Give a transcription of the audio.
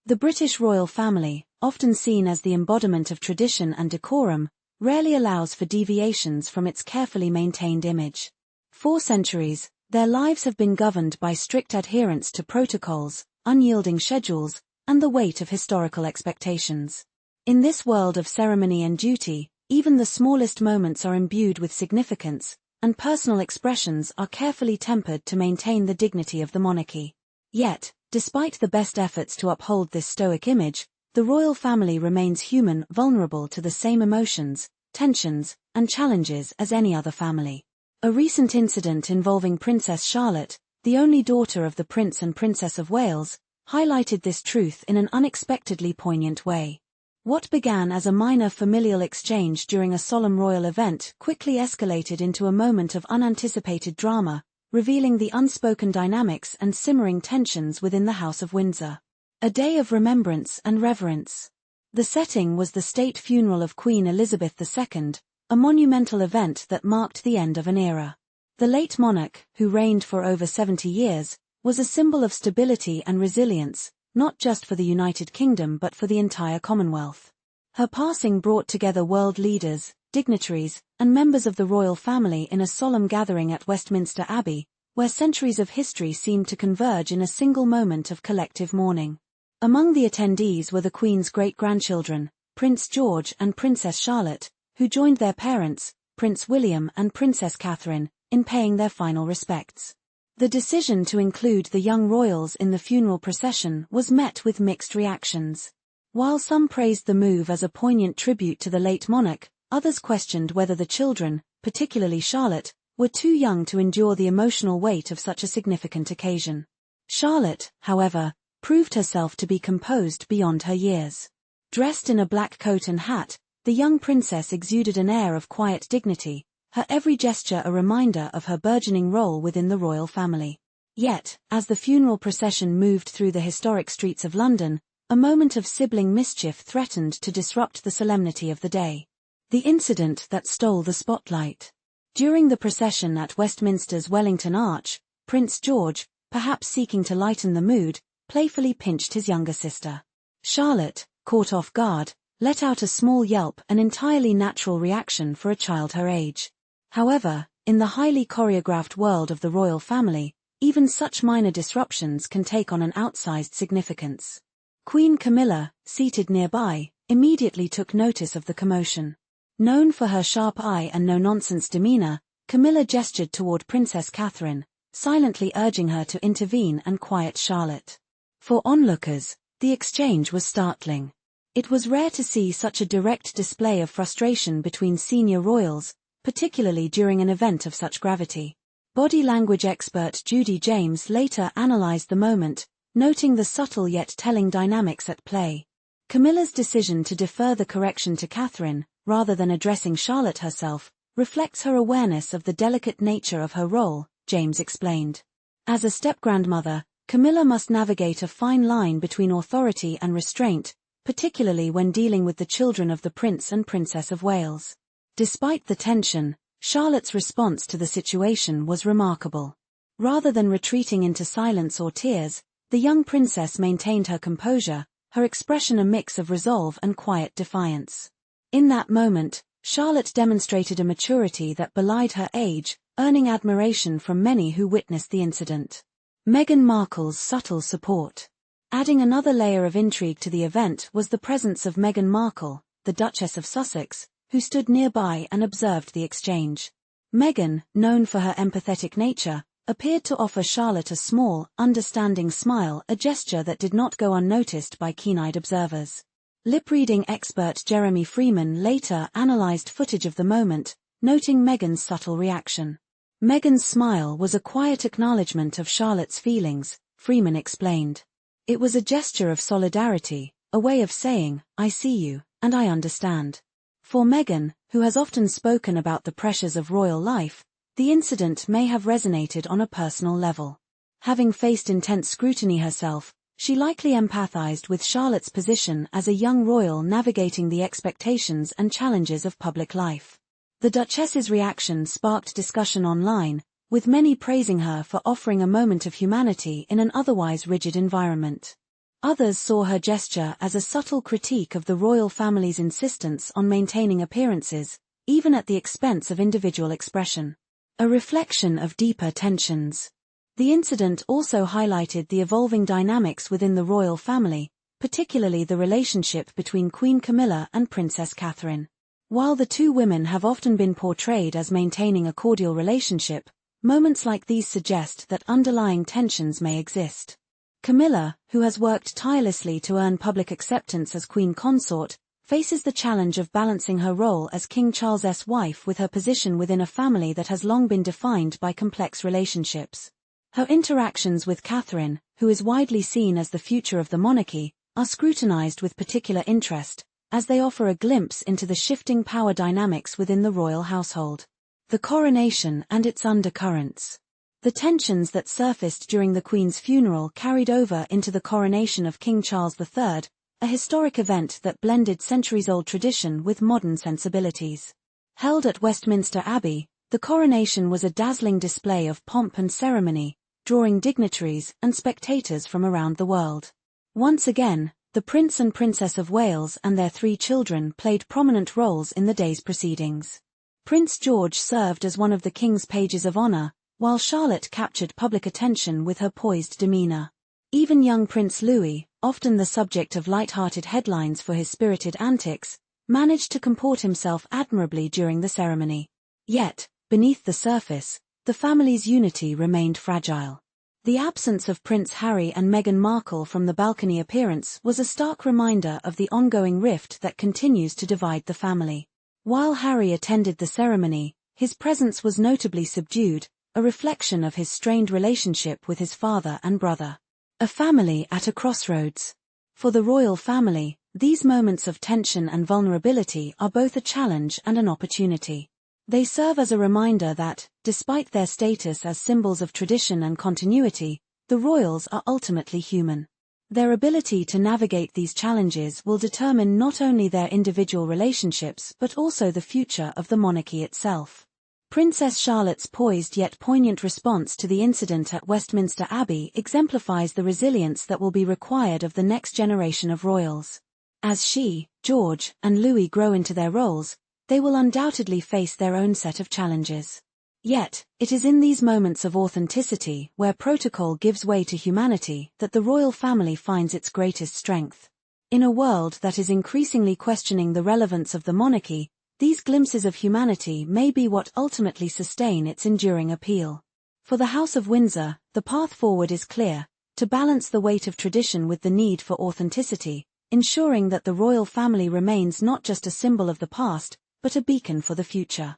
The British royal family, often seen as the embodiment of tradition and decorum, rarely allows for deviations from its carefully maintained image. For centuries, their lives have been governed by strict adherence to protocols, unyielding schedules, and the weight of historical expectations. In this world of ceremony and duty, even the smallest moments are imbued with significance, and personal expressions are carefully tempered to maintain the dignity of the monarchy. Yet, despite the best efforts to uphold this stoic image, the royal family remains human, vulnerable to the same emotions, tensions, and challenges as any other family. A recent incident involving Princess Charlotte, the only daughter of the Prince and Princess of Wales, highlighted this truth in an unexpectedly poignant way. What began as a minor familial exchange during a solemn royal event quickly escalated into a moment of unanticipated drama, revealing the unspoken dynamics and simmering tensions within the House of Windsor. A day of remembrance and reverence. The setting was the state funeral of Queen Elizabeth II, a monumental event that marked the end of an era. The late monarch, who reigned for over 70 years, was a symbol of stability and resilience, not just for the United Kingdom but for the entire Commonwealth. Her passing brought together world leaders, dignitaries, and members of the royal family in a solemn gathering at Westminster Abbey, where centuries of history seemed to converge in a single moment of collective mourning. Among the attendees were the Queen's great-grandchildren, Prince George and Princess Charlotte, who joined their parents, Prince William and Princess Catherine, in paying their final respects. The decision to include the young royals in the funeral procession was met with mixed reactions. While some praised the move as a poignant tribute to the late monarch, others questioned whether the children, particularly Charlotte, were too young to endure the emotional weight of such a significant occasion. Charlotte, however, proved herself to be composed beyond her years. Dressed in a black coat and hat, the young princess exuded an air of quiet dignity, her every gesture a reminder of her burgeoning role within the royal family. Yet, as the funeral procession moved through the historic streets of London, a moment of sibling mischief threatened to disrupt the solemnity of the day. The incident that stole the spotlight. During the procession at Westminster's Wellington Arch, Prince George, perhaps seeking to lighten the mood, playfully pinched his younger sister. Charlotte, caught off guard, let out a small yelp, an entirely natural reaction for a child her age. However, in the highly choreographed world of the royal family, even such minor disruptions can take on an outsized significance. Queen Camilla, seated nearby, immediately took notice of the commotion. Known for her sharp eye and no-nonsense demeanor, Camilla gestured toward Princess Catherine, silently urging her to intervene and quiet Charlotte. For onlookers, the exchange was startling. It was rare to see such a direct display of frustration between senior royals, particularly during an event of such gravity. Body language expert Judy James later analyzed the moment, noting the subtle yet telling dynamics at play. Camilla's decision to defer the correction to Catherine, rather than addressing Charlotte herself, reflects her awareness of the delicate nature of her role, James explained. As a step-grandmother, Camilla must navigate a fine line between authority and restraint, particularly when dealing with the children of the Prince and Princess of Wales. Despite the tension, Charlotte's response to the situation was remarkable. Rather than retreating into silence or tears, the young princess maintained her composure, her expression a mix of resolve and quiet defiance. In that moment, Charlotte demonstrated a maturity that belied her age, earning admiration from many who witnessed the incident. Meghan Markle's subtle support. Adding another layer of intrigue to the event was the presence of Meghan Markle, the Duchess of Sussex, who stood nearby and observed the exchange. Meghan, known for her empathetic nature, appeared to offer Charlotte a small, understanding smile, a gesture that did not go unnoticed by keen-eyed observers. Lip-reading expert Jeremy Freeman later analyzed footage of the moment, noting Meghan's subtle reaction. Meghan's smile was a quiet acknowledgement of Charlotte's feelings, Freeman explained. It was a gesture of solidarity, a way of saying, "I see you, and I understand." For Meghan, who has often spoken about the pressures of royal life, the incident may have resonated on a personal level. Having faced intense scrutiny herself, she likely empathized with Charlotte's position as a young royal navigating the expectations and challenges of public life. The Duchess's reaction sparked discussion online, with many praising her for offering a moment of humanity in an otherwise rigid environment. Others saw her gesture as a subtle critique of the royal family's insistence on maintaining appearances, even at the expense of individual expression. A reflection of deeper tensions. The incident also highlighted the evolving dynamics within the royal family, particularly the relationship between Queen Camilla and Princess Catherine. While the two women have often been portrayed as maintaining a cordial relationship, moments like these suggest that underlying tensions may exist. Camilla, who has worked tirelessly to earn public acceptance as Queen Consort, faces the challenge of balancing her role as King Charles's wife with her position within a family that has long been defined by complex relationships. Her interactions with Catherine, who is widely seen as the future of the monarchy, are scrutinized with particular interest, as they offer a glimpse into the shifting power dynamics within the royal household. The coronation and its undercurrents. The tensions that surfaced during the Queen's funeral carried over into the coronation of King Charles III, a historic event that blended centuries-old tradition with modern sensibilities. Held at Westminster Abbey, the coronation was a dazzling display of pomp and ceremony, drawing dignitaries and spectators from around the world. Once again, the Prince and Princess of Wales and their 3 children played prominent roles in the day's proceedings. Prince George served as one of the King's pages of honor, while Charlotte captured public attention with her poised demeanor. Even young Prince Louis, often the subject of light-hearted headlines for his spirited antics, managed to comport himself admirably during the ceremony. Yet, beneath the surface, the family's unity remained fragile. The absence of Prince Harry and Meghan Markle from the balcony appearance was a stark reminder of the ongoing rift that continues to divide the family. While Harry attended the ceremony, his presence was notably subdued, a reflection of his strained relationship with his father and brother. A family at a crossroads. For the royal family, these moments of tension and vulnerability are both a challenge and an opportunity. They serve as a reminder that, despite their status as symbols of tradition and continuity, the royals are ultimately human. Their ability to navigate these challenges will determine not only their individual relationships but also the future of the monarchy itself. Princess Charlotte's poised yet poignant response to the incident at Westminster Abbey exemplifies the resilience that will be required of the next generation of royals. As she, George, and Louis grow into their roles, they will undoubtedly face their own set of challenges. Yet, it is in these moments of authenticity where protocol gives way to humanity that the royal family finds its greatest strength. In a world that is increasingly questioning the relevance of the monarchy, these glimpses of humanity may be what ultimately sustain its enduring appeal. For the House of Windsor, the path forward is clear: to balance the weight of tradition with the need for authenticity, ensuring that the royal family remains not just a symbol of the past, but a beacon for the future.